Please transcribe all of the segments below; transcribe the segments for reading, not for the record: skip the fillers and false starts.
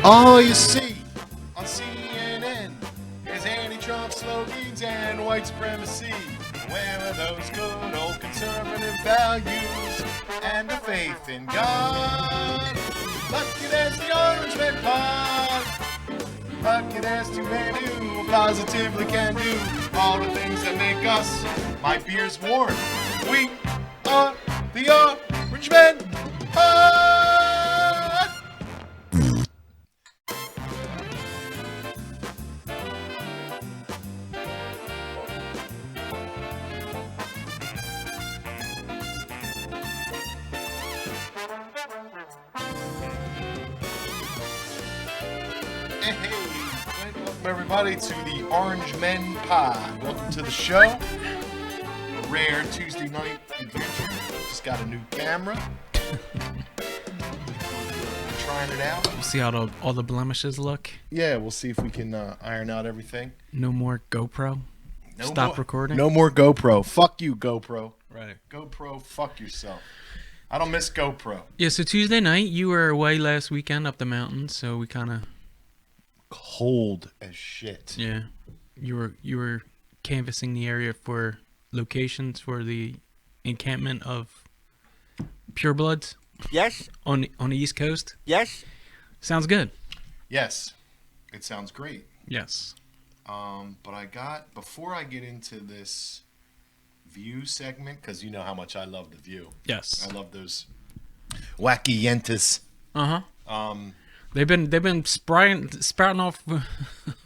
All you see on CNN is anti-Trump slogans and white supremacy. Where are those good old conservative values and the faith in God? Lucky there's the Orange Man Pod. Lucky there's too many who positively can do all the things that make us, my beers warm. We are the Orange Man Pod. Hey, welcome everybody to the Orange Men Pod. Welcome to the show. A rare Tuesday night adventure. Just got a new camera. Trying it out. We'll see how all the blemishes look. Yeah, we'll see if we can iron out everything. No more GoPro. Stop recording. No more GoPro. Fuck you, GoPro. Right. GoPro, fuck yourself. I don't miss GoPro. Yeah, so Tuesday night, you were away last weekend up the mountain, so we kind of... Cold as shit. Yeah. You were canvassing the area for locations for the encampment of purebloods? Yes. On the East Coast? Yes. Sounds good. Yes. It sounds great. Yes. But before I get into this View segment, because you know how much I love the View. Yes. I love those wacky yentas. Uh-huh. They've been sprouting off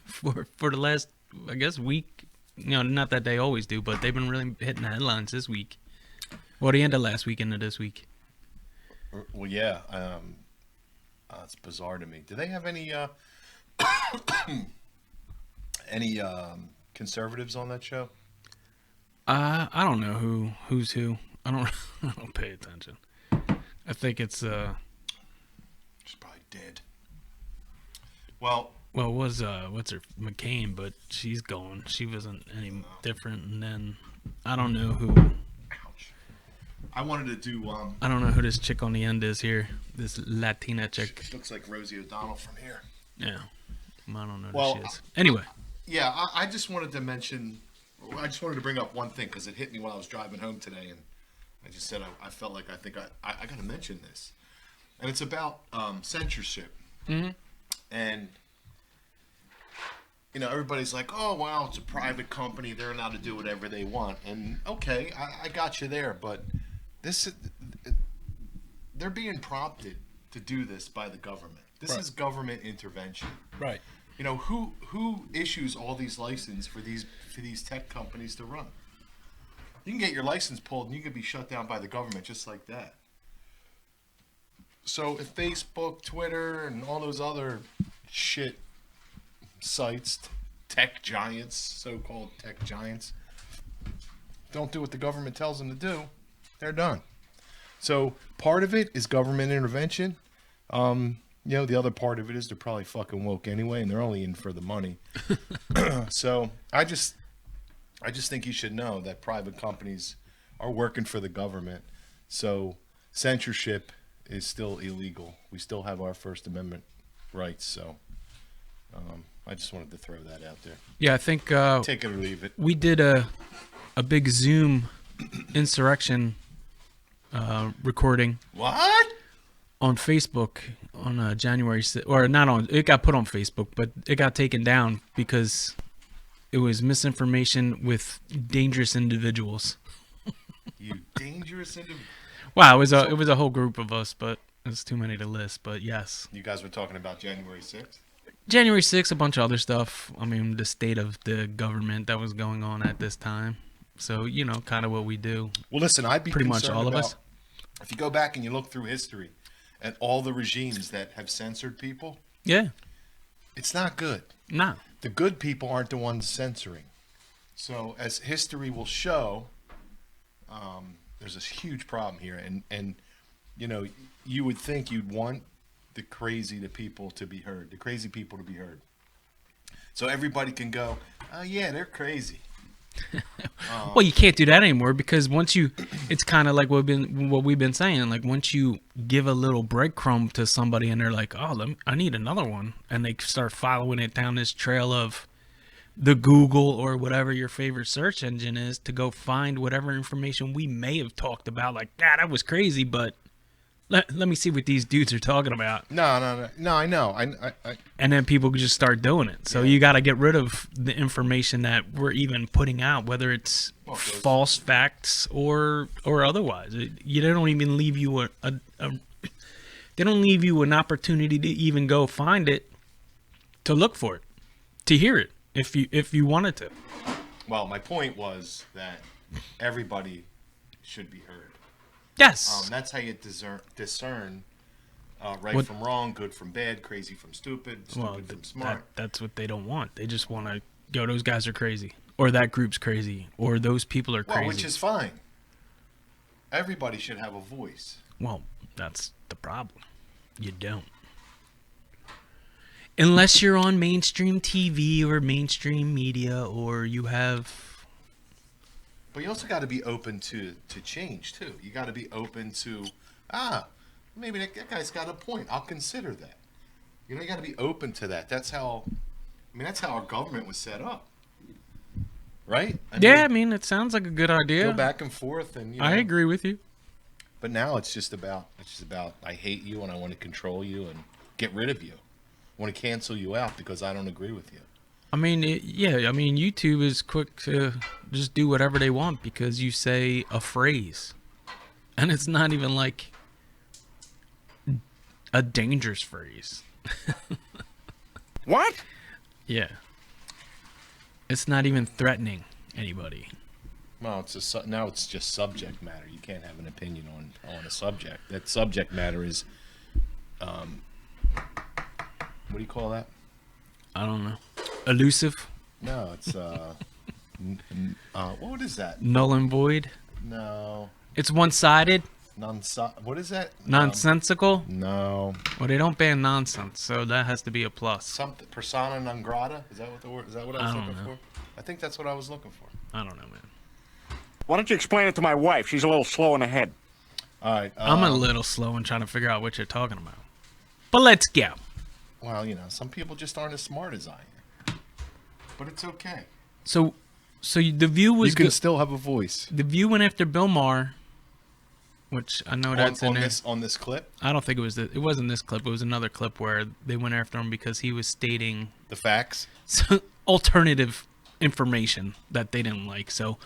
for the last, I guess, week. You know, not that they always do, but they've been really hitting the headlines this week. Well, the end of last week into this week. Well, yeah. It's bizarre to me. Do they have any conservatives on that show? I don't know who's who. I don't pay attention. I think it's She's probably dead. Well, it was what's her McCain, but she's gone. She wasn't any different. And then I don't know who. Ouch. I wanted to do I don't know who this chick on the end is here. This Latina chick. She looks like Rosie O'Donnell from here. Yeah. I don't know Well, who she is. Anyway. Yeah, I just wanted to mention. I just wanted to bring up one thing because it hit me when I was driving home today, and I just said I felt like I got to mention this, and it's about censorship. Mm-hmm. And you know, everybody's like, "Oh, well, it's a private company; they're allowed to do whatever they want." And okay, I got you there, but they're being prompted to do this by the government. This is government intervention. Right. You know, who issues all these licenses for these tech companies to run? You can get your license pulled and you can be shut down by the government just like that. So if Facebook, Twitter, and all those other shit sites, tech giants, so-called tech giants, don't do what the government tells them to do, they're done. So part of it is government intervention. You know, the other part of it is they're probably fucking woke anyway, and they're only in for the money. So I just think you should know that private companies are working for the government. So censorship is still illegal. We still have our First Amendment rights. So I just wanted to throw that out there. Yeah, I think Take it or leave it. we did a big Zoom insurrection recording. What? On Facebook on January 6th, or not on, it got put on Facebook, but it got taken down because it was misinformation with dangerous individuals. You dangerous individual. Wow, it was a whole group of us, but it's too many to list. But yes, You guys were talking about January 6th? January 6th, a bunch of other stuff. I mean, the state of the government that was going on at this time. So, you know, kind of what we do. Well, listen, I'd be Pretty much concerned all of about- us. If you go back and you look through history at all the regimes that have censored people, Yeah, it's not good. nah. The good people aren't the ones censoring. So as history will show, there's this huge problem here. And you know, you would think you'd want the crazy people to be heard. So everybody can go, oh yeah, they're crazy. Well, you can't do that anymore because once you, it's kind of like what we've been saying. Like once you give a little breadcrumb to somebody and they're like, "Oh, I need another one," and they start following it down this trail of the Google or whatever your favorite search engine is to go find whatever information we may have talked about. Like, that was crazy, but let me see what these dudes are talking about. No, I know. And then people just start doing it. So you got to get rid of the information that we're even putting out, whether it's false facts or otherwise. They don't even leave you they don't leave you an opportunity to even go find it, to look for it, to hear it if you wanted to. Well, my point was that everybody should be heard. Yes. That's how you discern right from wrong, good from bad, crazy from stupid from smart. That's what they don't want. They just want to go, those guys are crazy, or that group's crazy, or those people are crazy. Well, which is fine. Everybody should have a voice. Well, that's the problem. You don't. Unless you're on mainstream TV or mainstream media, or you have... But you also got to be open to change, too. You got to be open to, maybe that guy's got a point. I'll consider that. You got to be open to that. That's how our government was set up. Right? I mean, it sounds like a good idea. Go back and forth. And I agree with you. But now it's just about I hate you and I want to control you and get rid of you. I want to cancel you out because I don't agree with you. I mean, YouTube is quick to just do whatever they want because you say a phrase. And it's not even like a dangerous phrase. What? Yeah. It's not even threatening anybody. Well, now it's just subject matter. You can't have an opinion on a subject. That subject matter is, what do you call that? I don't know. Elusive? No, it's what is that? Null and void? No. It's one-sided? What is that? Nonsensical? No. Well, they don't ban nonsense, so that has to be a plus. Something persona non grata? Is that what the word? Is that what I was looking for? I think that's what I was looking for. I don't know, man. Why don't you explain it to my wife? She's a little slow in the head. All right. I'm a little slow in trying to figure out what you're talking about. But let's go. Well, some people just aren't as smart as I am. But it's okay. So the View was You can still have a voice. The View went after Bill Maher, which I know that's in there. On this clip? I don't think it was it wasn't this clip. It was another clip where they went after him because he was stating the facts, alternative information that they didn't like. So,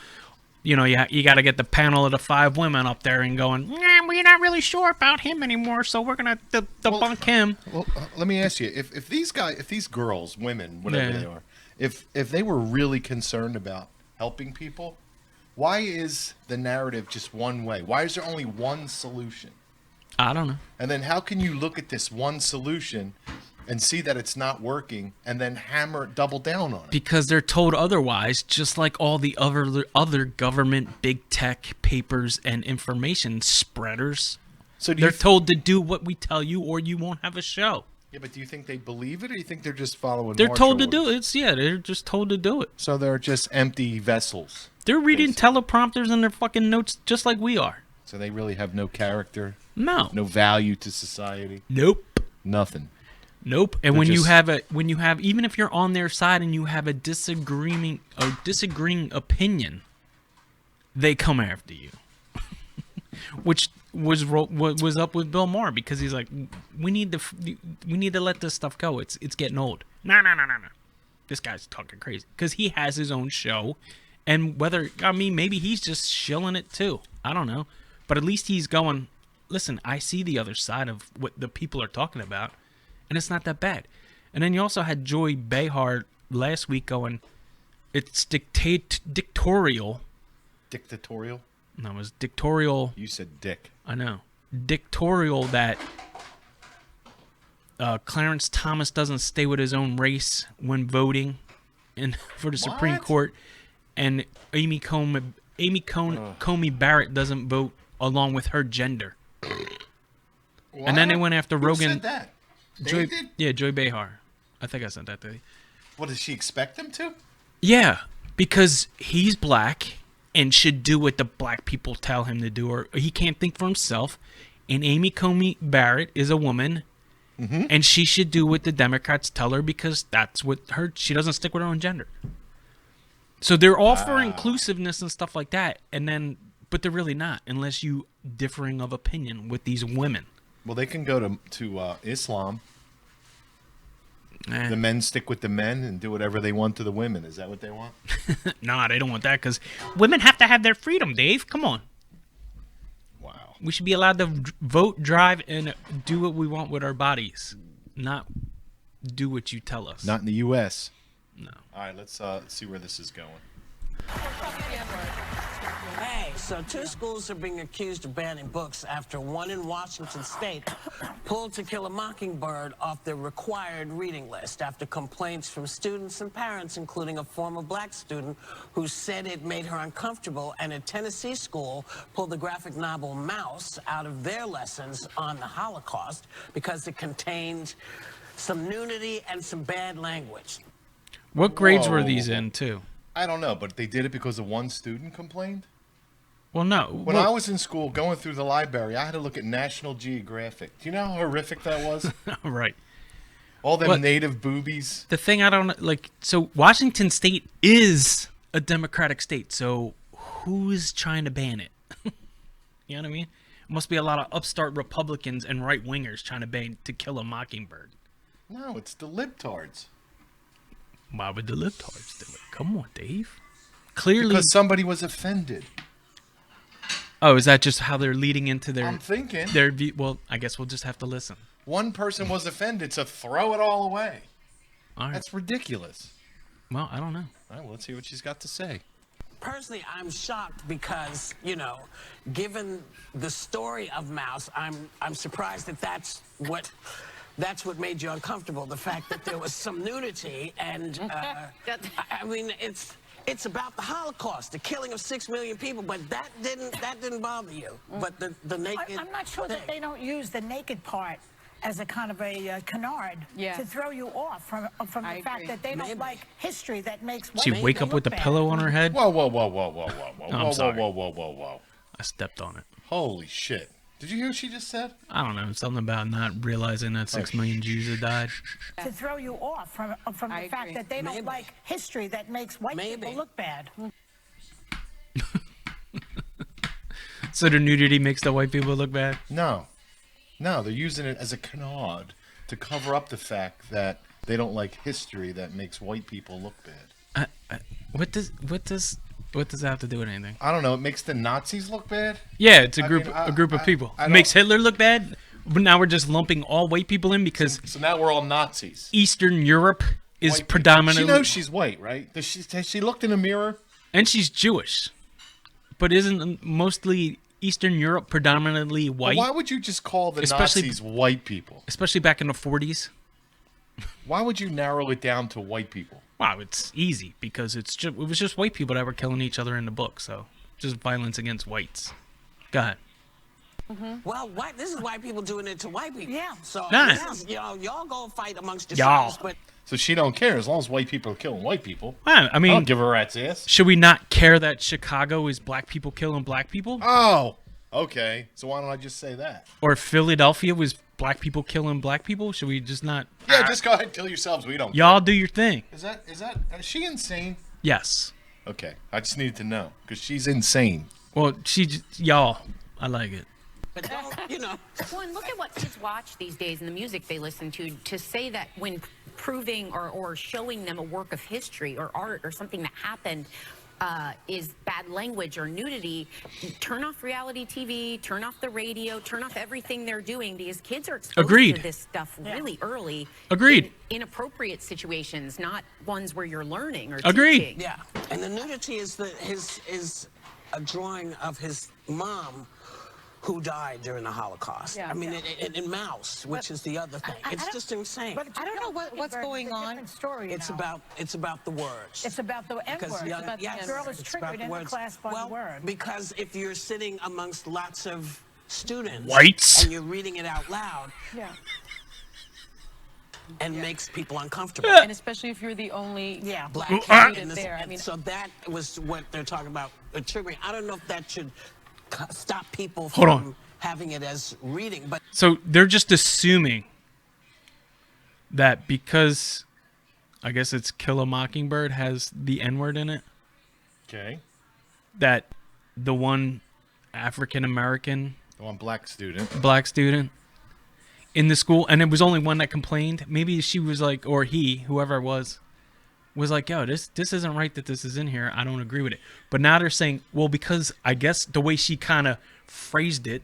you got to get the panel of the 5 women up there and going, we're not really sure about him anymore, so we're gonna debunk him. Well, let me ask you: if these girls, women, whatever they are, if they were really concerned about helping people, why is the narrative just one way? Why is there only one solution? I don't know. And then how can you look at this one solution and see that it's not working and then double down on it? Because they're told otherwise, just like all the other government big tech papers and information spreaders. So they're told to do what we tell you or you won't have a show. Yeah, but do you think they believe it or do you think they're just following They're told to orders? do it. They're just told to do it. So they're just empty vessels. They're reading teleprompters in their fucking notes just like we are. So they really have no character? No. No value to society? Nope. Nothing. Nope. And when you have even if you're on their side and you have a disagreeing opinion, they come after you. Which was up with Bill Maher because he's like, we need to let this stuff go. It's getting old. No. This guy's talking crazy because he has his own show, and maybe he's just shilling it too. I don't know, but at least he's going. Listen, I see the other side of what the people are talking about, and it's not that bad. And then you also had Joy Behar last week going, it's dictatorial. Dictatorial? No, it was dictatorial. You said dick. I know. Dictatorial that Clarence Thomas doesn't stay with his own race when voting for the Supreme Court, and Amy Coney Barrett doesn't vote along with her gender. What? And then they went after Rogan. Who said that? Joy, did? Yeah, Joy Behar. I think I sent that to you. What, does she expect them to? Yeah. Because he's black and should do what the black people tell him to do, or he can't think for himself. And Amy Coney Barrett is a woman, and she should do what the Democrats tell her because that's what she doesn't stick with her own gender. So they're all for inclusiveness and stuff like that, but they're really not unless you differing of opinion with these women. Well, they can go to Islam. The men stick with the men and do whatever they want to the women. Is that what they want? Nah, they don't want that because women have to have their freedom, Dave. Come on. Wow. We should be allowed to vote, drive, and do what we want with our bodies, not do what you tell us. Not in the U.S. No. All right, let's see where this is going. Hey, so 2 schools are being accused of banning books after one in Washington state pulled To Kill a Mockingbird off their required reading list after complaints from students and parents, including a former black student who said it made her uncomfortable, and a Tennessee school pulled the graphic novel Mouse out of their lessons on the Holocaust because it contained some nudity and some bad language. What grades were these in, too? I don't know, but they did it because of one student complained? Well, no. When I was in school, going through the library, I had to look at National Geographic. Do you know how horrific that was? Right. All them native boobies. The thing I don't like, so Washington State is a Democratic state, so who's trying to ban it? You know what I mean? Must be a lot of upstart Republicans and right-wingers trying to ban To Kill a Mockingbird. No, it's the libtards. Why would the libtards do it? Come on, Dave. Clearly. Because somebody was offended. Oh, is that just how they're leading into their... I'm thinking. Well, I guess we'll just have to listen. One person was offended, so throw it all away. All right. That's ridiculous. Well, I don't know. All right, well, let's see what she's got to say. Personally, I'm shocked because, given the story of Mouse, I'm surprised that that's what made you uncomfortable. The fact that there was some nudity and, I mean, it's about the Holocaust, the killing of 6 million people, but that didn't bother you. But the naked. I'm not sure that they don't use the naked part as a kind of a canard to throw you off from the fact that they don't like history that makes. She wake up with the pillow on her head. Whoa. I'm sorry. Whoa. I stepped on it. Holy shit. Did you hear what she just said? I don't know. Something about not realizing that 6 million Jews had died. To throw you off from the fact that they don't like history that makes white people look bad. So the nudity makes the white people look bad? No, they're using it as a canard to cover up the fact that they don't like history that makes white people look bad. What does that have to do with anything? I don't know. It makes the Nazis look bad? Yeah, it's a group of people. It makes Hitler look bad, but now we're just lumping all white people in because... So now we're all Nazis. Eastern Europe is predominantly... She knows she's white, right? Has she looked in a mirror? And she's Jewish. But isn't mostly Eastern Europe predominantly white? Well, why would you just call the Nazis white people? Especially back in the 40s. Why would you narrow it down to white people? Wow, it's easy because it was just white people that were killing each other in the book, so just violence against whites. Go ahead. Well, this is white people doing it to white people. Yeah. So Nice. y'all go fight amongst yourselves, but So she don't care as long as white people are killing white people. Well, I mean, I don't give a rat's ass. Should we not care that Chicago is black people killing black people? Oh, okay. So why don't I just say that? Or Philadelphia was black people killing black people? Should we just not? Yeah, just go ahead and kill yourselves. We don't. Y'all do your thing. Is she insane? Yes. Okay, I just needed to know because she's insane. Well, y'all, I like it. But don't, Well, and look at what kids watch these days and the music they listen to say that when proving or showing them a work of history or art or something that happened is bad language or nudity, turn off reality TV, turn off the radio, turn off everything they're doing because kids are exposed Agreed. to this stuff really early. Agreed. In inappropriate situations, not ones where you're learning or Agreed. teaching. Yeah, and the nudity is a drawing of his mom who died during the Holocaust. Yeah. I mean, in Mouse, which is the other thing. It's just insane. But I don't know what's going on. Story, It's about the words. It's about the N word. Yes, The girl is it's about triggered the in the words. class by the word. Because if you're sitting amongst lots of students Whites. and you're reading it out loud, Yeah. and makes people uncomfortable. And especially if you're the only Black candidate in this, there. I mean, so that was what they're talking about triggering. I don't know if that should stop people Hold from on. having it as reading, but So they're just assuming that because I guess it's Kill a Mockingbird has the N-word in it, Okay. that the one African American The one black student. in the school, and it was only one that complained. Maybe she was like, or he, whoever it was like, yo, this isn't right that this is in here. I don't agree with it. But now they're saying, well, because I guess the way she kind of phrased it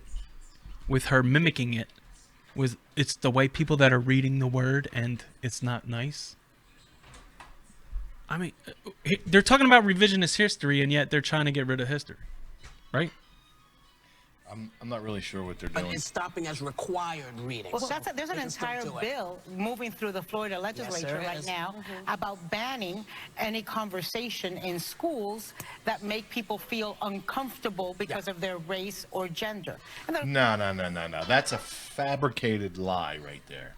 with her mimicking it was, it's the way people that are reading the word and it's not nice. I mean, they're talking about revisionist history, and yet they're trying to get rid of history, right? I'm not really sure what they're doing. it's stopping as required reading. Well, there's an entire bill moving through the Florida legislature right now about banning any conversation in schools that make people feel uncomfortable because of their race or gender. And No. That's a fabricated lie right there.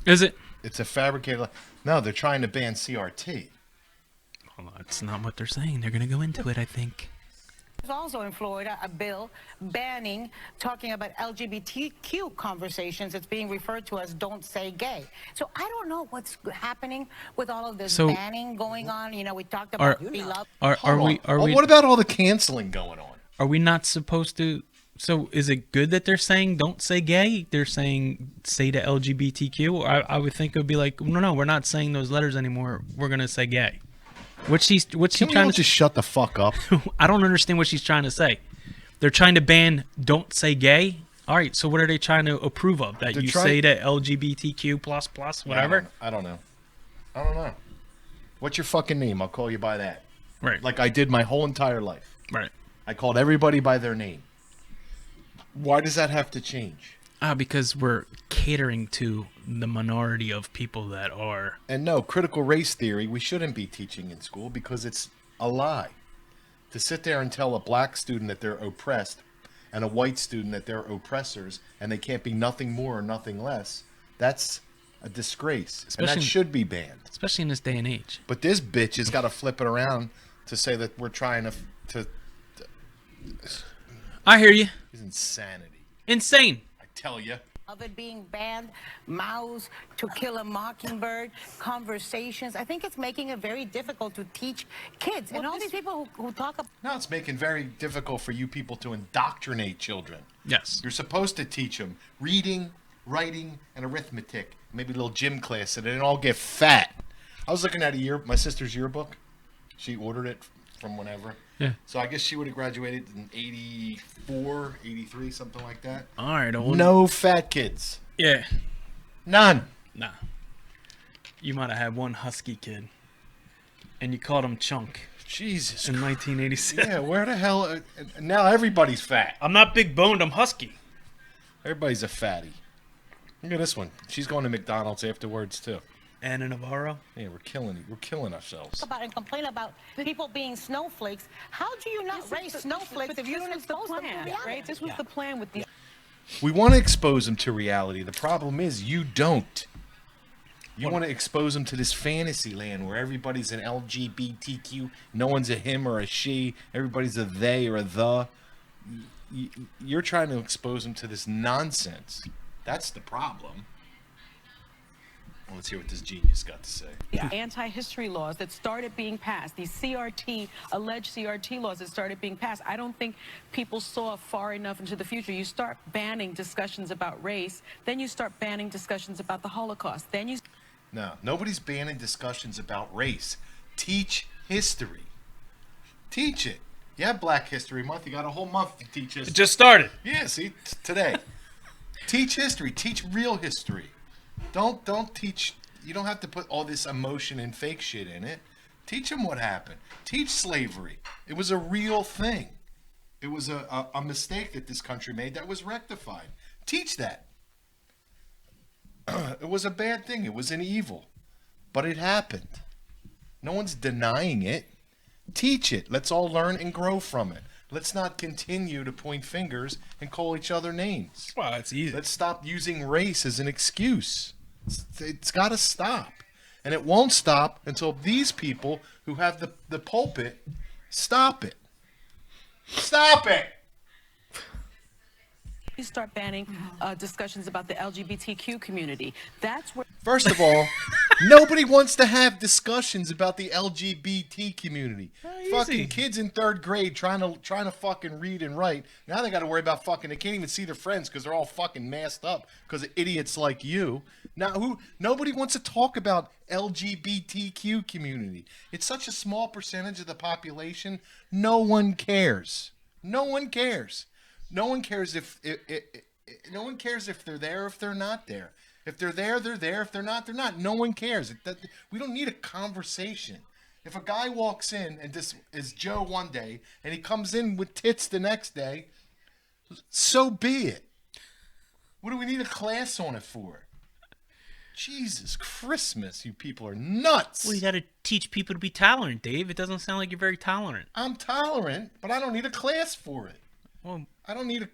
Is it? It's a fabricated lie. No, they're trying to ban CRT. Well, that's not what they're saying. They're going to go into it, I think. there's also in Florida a bill banning talking about LGBTQ conversations. It's being referred to as "Don't Say Gay." So I don't know what's happening with all of this banning going on. You know, we talked about beloved. What about all the canceling going on? Are we not supposed to? So is it good that they're saying don't say gay? They're saying say to LGBTQ. I would think it would be like, no, we're not saying those letters anymore. We're gonna say gay. What's she trying to just shut the fuck up? I don't understand what she's trying to say. They're trying to ban don't say gay. All right, so what are they trying to approve of? That you say to LGBTQ plus whatever? I don't know. What's your fucking name? I'll call you by that. Right. Like I did my whole entire life. Right. I called everybody by their name. Why does that have to change? Because we're catering to the minority of people that are. And no, critical race theory we shouldn't be teaching in school because it's a lie. To sit there and tell a black student that they're oppressed and a white student that they're oppressors and they can't be nothing more or nothing less, that's a disgrace. And that should be banned. Especially in this day and age. But this bitch has got to flip it around to say that we're trying to I hear you. It's insanity. Insane. I tell you. Of it being banned, Mao's To Kill a Mockingbird, conversations. I think it's making it very difficult to teach kids. And all these people who talk about... No, it's making very difficult for you people to indoctrinate children. Yes. You're supposed to teach them reading, writing, and arithmetic. Maybe a little gym class so they don't all get fat. I was looking at my sister's yearbook. She ordered it from whenever. Yeah. So I guess she would have graduated in 84, 83, something like that. All right. No fat kids. Yeah. None. Nah. You might have had one husky kid. And you called him Chunk. Jesus. In 1987. Yeah, where the hell? Now everybody's fat. I'm not big boned, I'm husky. Everybody's a fatty. Look at this one. She's going to McDonald's afterwards, too. Anna Navarro. Yeah, we're killing ourselves. About and complain about people being snowflakes. How do you not raise snowflakes if you don't expose them to reality? Right? This was the plan with these. We want to expose them to reality. The problem is you don't. You want to expose them to this fantasy land where everybody's an LGBTQ. No one's a him or a she. Everybody's a they or a the. You're trying to expose them to this nonsense. That's the problem. Well, let's hear what this genius got to say. Anti-history laws that started being passed, these alleged CRT laws that started being passed, I don't think people saw far enough into the future. You start banning discussions about race, then you start banning discussions about the Holocaust, then you... No, nobody's banning discussions about race. Teach history. Teach it. You have Black History Month. You got a whole month to teach history. It just started. Yeah, see, today. Teach history. Teach real history. Don't teach. You don't have to put all this emotion and fake shit in it. Teach them what happened. Teach slavery. It was a real thing. It was a mistake that this country made that was rectified. Teach that. It was a bad thing. It was an evil. But it happened. No one's denying it. Teach it. Let's all learn and grow from it. Let's not continue to point fingers and call each other names. Well, it's easy. Let's stop using race as an excuse. It's got to stop. And it won't stop until these people who have the pulpit stop it. Stop it! You start banning discussions about the LGBTQ community. That's where. First of all, nobody wants to have discussions about the LGBT community. Fucking kids in 3rd grade trying to fucking read and write. Now they got to worry about fucking. They can't even see their friends because they're all fucking masked up because of idiots like you. Now nobody wants to talk about LGBTQ community. It's such a small percentage of the population. No one cares. No one cares. No one cares if no one cares if they're there or if they're not there. If they're there, they're there. If they're not, they're not. No one cares. We don't need a conversation. If a guy walks in and this is Joe one day and he comes in with tits the next day, so be it. What do we need a class on it for? Jesus Christmas, you people are nuts. Well, you got to teach people to be tolerant, Dave. It doesn't sound like you're very tolerant. I'm tolerant, but I don't need a class for it. Well, I don't need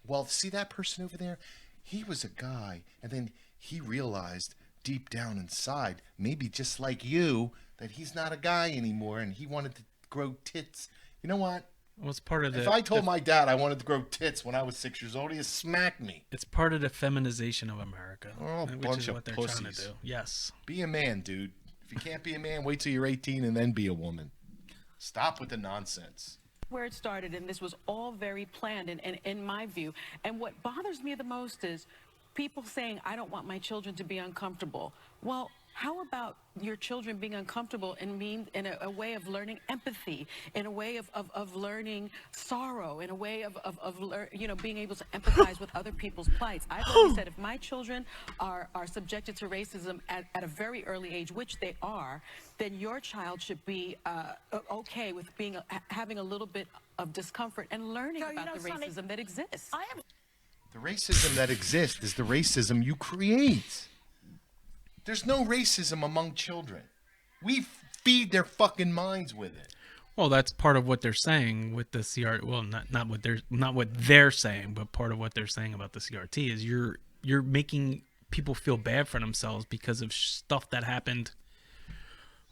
well, see that person over there? He was a guy, and then he realized deep down inside, maybe just like you, that he's not a guy anymore, and he wanted to grow tits. You know what? Well, it's part of If I told my dad I wanted to grow tits when I was 6 years old, he'd smack me. It's part of the feminization of America. Oh, which bunch is of what they're pussies. trying to do. Yes. Be a man, dude. If you can't be a man, wait till you're 18 and then be a woman. Stop with the nonsense. Where it started, and this was all very planned, and in my view. And what bothers me the most is people saying, I don't want my children to be uncomfortable. Well, how about your children being uncomfortable in a way of learning empathy, in a way of learning sorrow, in a way of being able to empathize with other people's plights? I've always said if my children are subjected to racism at a very early age, which they are, then your child should be okay with having a little bit of discomfort and learning about the racism that exists. The racism that exists is the racism you create. There's no racism among children. We feed their fucking minds with it. Well, that's part of what they're saying with the CRT. Well, not what they're saying, but part of what they're saying about the CRT is you're making people feel bad for themselves because of stuff that happened,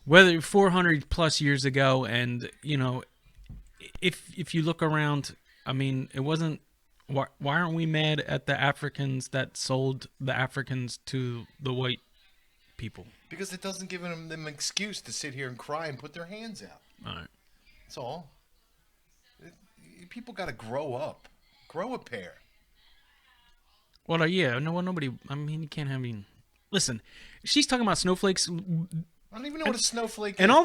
whether 400 plus years ago. And if you look around, I mean, it wasn't. Why aren't we mad at the Africans that sold the Africans to the white people? Because it doesn't give them an excuse to sit here and cry and put their hands out. All right. That's all. People got to grow up. Grow a pair. Well, yeah. Nobody. I mean, you can't have any. Listen, she's talking about snowflakes. I don't even know what a snowflake is. And all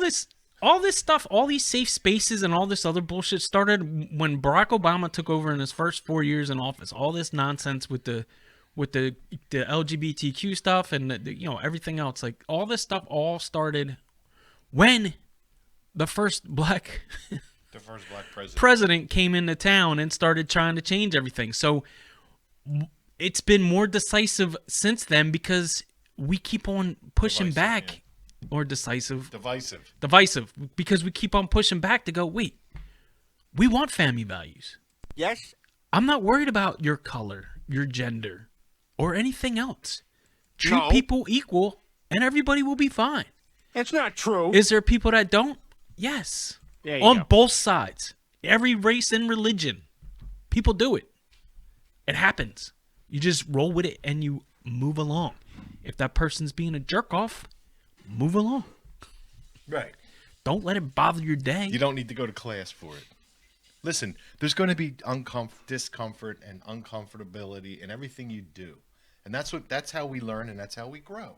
this stuff, all these safe spaces and all this other bullshit started when Barack Obama took over in his first 4 years in office. All this nonsense with the LGBTQ stuff and everything else, like all this stuff all started when the first black president came into town and started trying to change everything. So it's been more decisive since then because we keep on pushing back. Yeah. Or divisive, because we keep on pushing back to go, wait, we want family values. Yes. I'm not worried about your color, your gender, or anything else. Treat people equal and everybody will be fine. It's not true. Is there people that don't? Yes. On both sides. Every race and religion. People do it. It happens. You just roll with it and you move along. If that person's being a jerk off, move along. Right. Don't let it bother your day. You don't need to go to class for it. Listen, there's going to be discomfort and uncomfortability in everything you do. And that's how we learn and that's how we grow.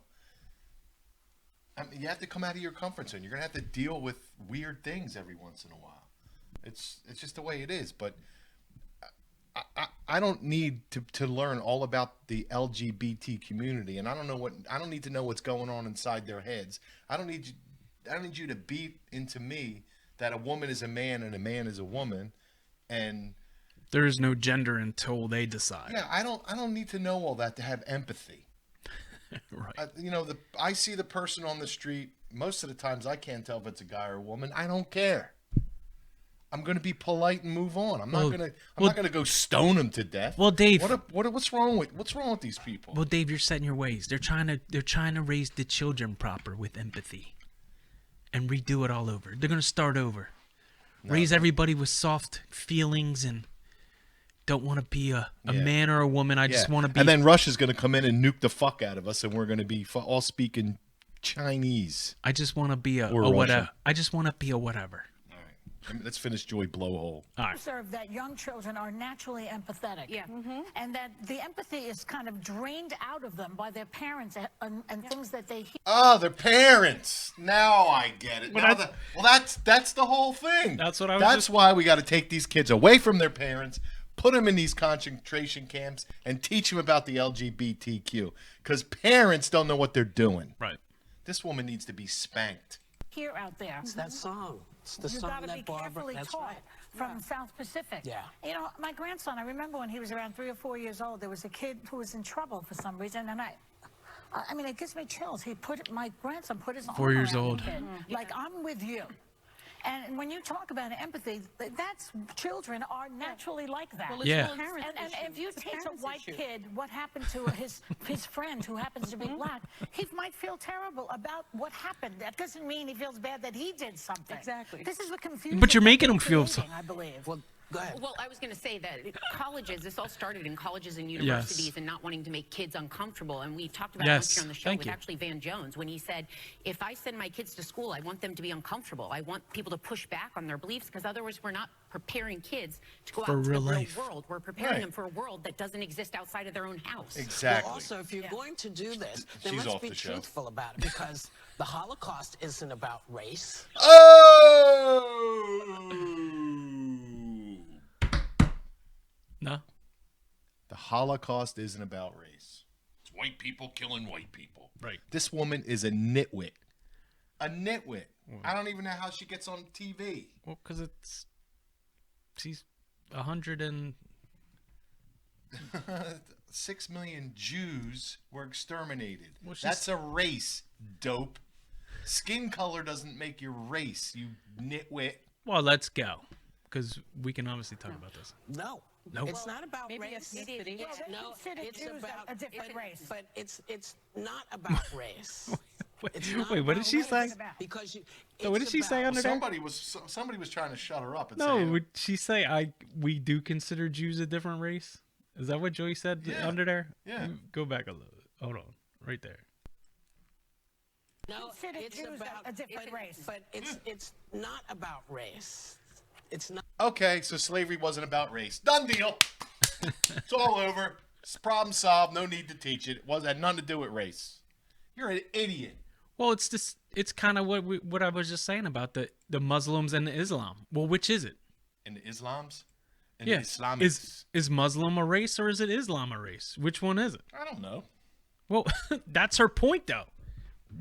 I mean, you have to come out of your comfort zone. You're going to have to deal with weird things every once in a while. It's just the way it is. But I don't need to learn all about the LGBT community, and I don't need to know what's going on inside their heads. I don't need you to beat into me that a woman is a man and a man is a woman, and there is no gender until they decide. Yeah, I don't need to know all that to have empathy. Right. I see the person on the street. Most of the times, I can't tell if it's a guy or a woman. I don't care. I'm going to be polite and move on. I'm not going to go stone them to death. Well, Dave, what's wrong with these people? Well, Dave, you're set in your ways. They're trying to raise the children proper with empathy, and redo it all over. They're going to start over, raise everybody with soft feelings and don't want to be a man or a woman. I just want to be. And then Russia's going to come in and nuke the fuck out of us, and we're going to be all speaking Chinese. I just want to be a Russian. whatever. I just want to be a whatever. Let's finish Joy Blowhole. All right. Observe that young children are naturally empathetic. Yeah. And that the empathy is kind of drained out of them by their parents and things that they hear. Oh, their parents. Now I get it. That's the whole thing. That's what I was That's why we got to take these kids away from their parents, put them in these concentration camps, and teach them about the LGBTQ. Because parents don't know what they're doing. Right. This woman needs to be spanked. Here out there. It's that song. It's the You song got to that be Barbara. carefully That's taught right. from South Pacific. Yeah. You know, my grandson, I remember when he was around 3 or 4 years old, there was a kid who was in trouble for some reason, and I mean, it gives me chills. My grandson put his arm 4 years around the old. kid, like, I'm with you. And when you talk about empathy, children are naturally like that. Well, it's Yeah. a parents' And issue. if you It's a teach a parents' white issue. kid what happened to his friend who happens to be black, he might feel terrible about what happened. That doesn't mean he feels bad that he did something. Exactly. This is the confusion. But you're that making they're him feel creating, I believe. Well, go ahead. Well, I was going to say that colleges, this all started in colleges and universities and not wanting to make kids uncomfortable. And we talked about it once here on the show Thank with you. actually Van Jones when he said, if I send my kids to school, I want them to be uncomfortable. I want people to push back on their beliefs because otherwise we're not preparing kids to go For out into real the real life. world. We're preparing Right. them for a world that doesn't exist outside of their own house. Exactly. Well, also, if you're going to do this, then She's let's off be the show. truthful about it because the Holocaust isn't about race. Oh! No. The Holocaust isn't about race. It's white people killing white people. Right. This woman is a nitwit. A nitwit. I don't even know how she gets on TV. Well, because she's 100 and 6 million Jews were exterminated. Well, she's- That's a race, dope. Skin color doesn't make your race, you nitwit. well, let's go, because we can obviously talk about this. No. No. It's not about Maybe race. ethnicity. Well, they No, consider it's Jews about a different race. But it's not about race. It's not Wait, what did about she race say? Because you. So what it's did she say about- under there? Somebody was trying to shut her up and No, say, would she say we do consider Jews a different race? Is that what Joey said Yeah. under there? Yeah. Go back a little. Hold on, right there. No, Consider it's Jews about a different race. But it's not about race. It's not. okay, so slavery wasn't about race. Done deal. It's all over. It's problem solved. No need to teach it. It had nothing to do with race. You're an idiot. Well, it's this. It's kind of what I was just saying about the Muslims and the Islam. Well, which is it? And the Islams? And Yeah. the Islamics? Is Muslim a race or is it Islam a race? Which one is it? I don't know. Well, that's her point, though.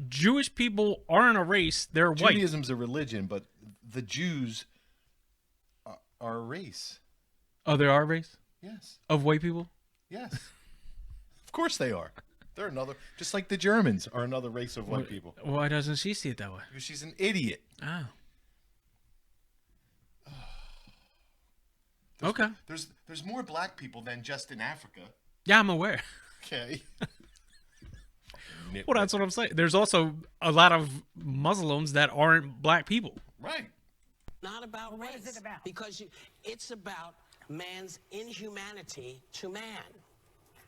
Jewish people aren't a race; they're white. Judaism's a religion, but the Jews are a race. Oh, they are a race Yes. of white people. Yes. Of course they are. They're another, just like the Germans are another race of white people. Why doesn't she see it that way? Because she's an idiot. Oh. Okay. There's more black people than just in Africa. Yeah, I'm aware. Okay. Well, that's what I'm saying. There's also a lot of Muslims that aren't black people. Right. Not about Well, race. what is it about? Because it's about man's inhumanity to man.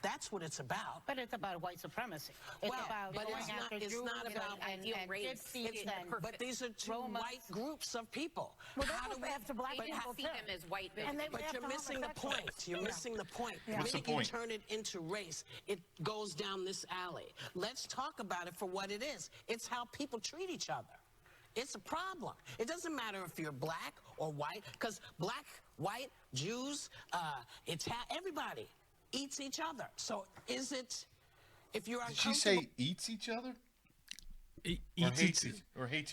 That's what it's about. But it's about white supremacy. It's Well, about but going it's after not- it's Jews not about and race. gypsies It's and But these are two Romas. white groups of people. Well, How they do go after black They people just see too. them as white. And they But went you're after missing the homosexuals. point. You're missing the point. The What's the minute point? you turn it into race, it goes down this alley. Let's talk about it for what it is. It's how people treat each other. It's a problem. It doesn't matter if you're black or white, because black, white, Jews, everybody eats each other. So is it, if you're Did she uncomfortable... say eats each other? Eats Or hates, each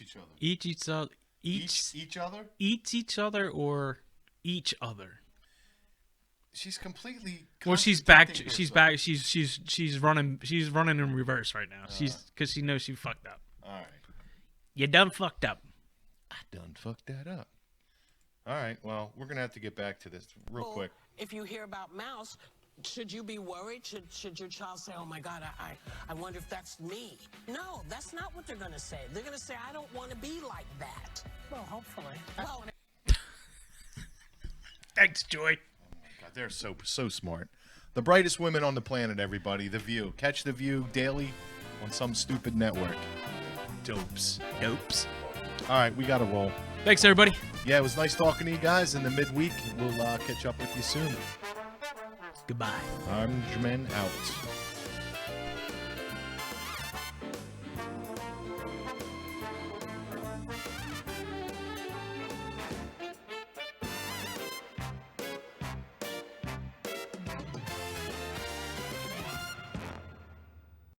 each other? each other. Each other? Eats each other or each other. She's completely. Well, she's back. contradicting She's herself. back. She's running. She's running in reverse right now. Because she knows she fucked up. All right. You done fucked up. I done fucked that up. All right. Well, we're gonna have to get back to this real quick. If you hear about mouse, should you be worried? Should your child say, "Oh my God, I wonder if that's me"? No, that's not what they're gonna say. They're gonna say, "I don't want to be like that." Well, hopefully. Well, Thanks, Joy. God, they're so smart. The brightest women on the planet, everybody. The View. Catch The View daily on some stupid network. Dopes. All right, we got to roll. Thanks, everybody. Yeah, it was nice talking to you guys in the midweek. We'll catch up with you soon. Goodbye. I'm Jermaine out.